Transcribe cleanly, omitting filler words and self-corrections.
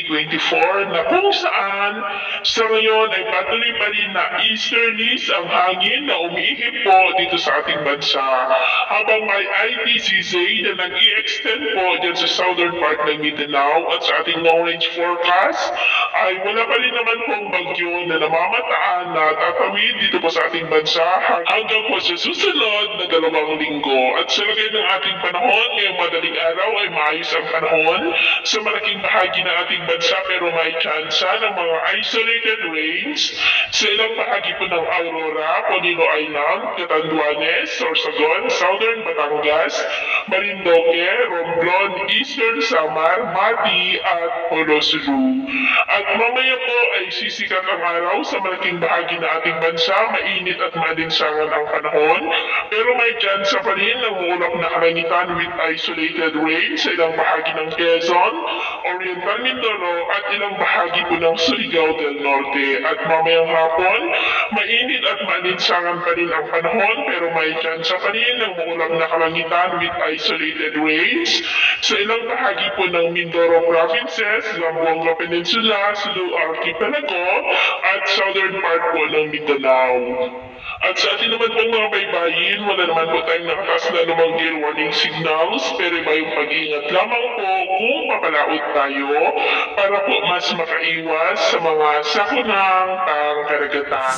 2024 na kung saan sa ngayon ay patuloy pa rin na easterlies ang hangin na umiihip po dito sa ating bansa. Habang may ITCZ na nag-i-extend po dyan sa southern part ng Mindanao at sa ating long-range forecast ay wala pa rin naman pong bagyo na namamataan na tatawid dito po sa ating bansa hanggang po sa susunod na 2 linggo. At sa lagay ng ating panahon, ngayong madaling araw ay maayos ang panahon sa malaking bahagi ng ating bansa pero may tsansa ng mga isolated rains sa ilang bahagi po ng Aurora, Polino Island, Catanduanes, Sorsogon, Southern Batangas, Marindoque, Romblon, Eastern Samar, Mati at Orosuru. At mamaya po ay sisikat ang araw sa malaking bahagi ng ating bansa, mainit at maalinsangan ang panahon pero may tsansa pa rin ng ulap na kalangitan with isolated rain sa ilang bahagi ng Quezon, Oriental Mindoro at ilang bahagi po ng Surigao del Norte. At mamayang hapon, mainit at maalinsangan pa rin ang panahon pero may tsansa pa rin ng ulap na kalangitan with isolated rains sa ilang bahagi po ng Mindoro Provinces, Zamboanga Peninsula, Sulu Archipelago at southern part po ng Mindanao. At sa atin naman pong mga baybayin, wala naman po tayong nakataas na anumang gale warning signals pero may pag-iingat lamang po kung papalaot tayo para po mas makaiwas sa mga sakunang pangkaragatan.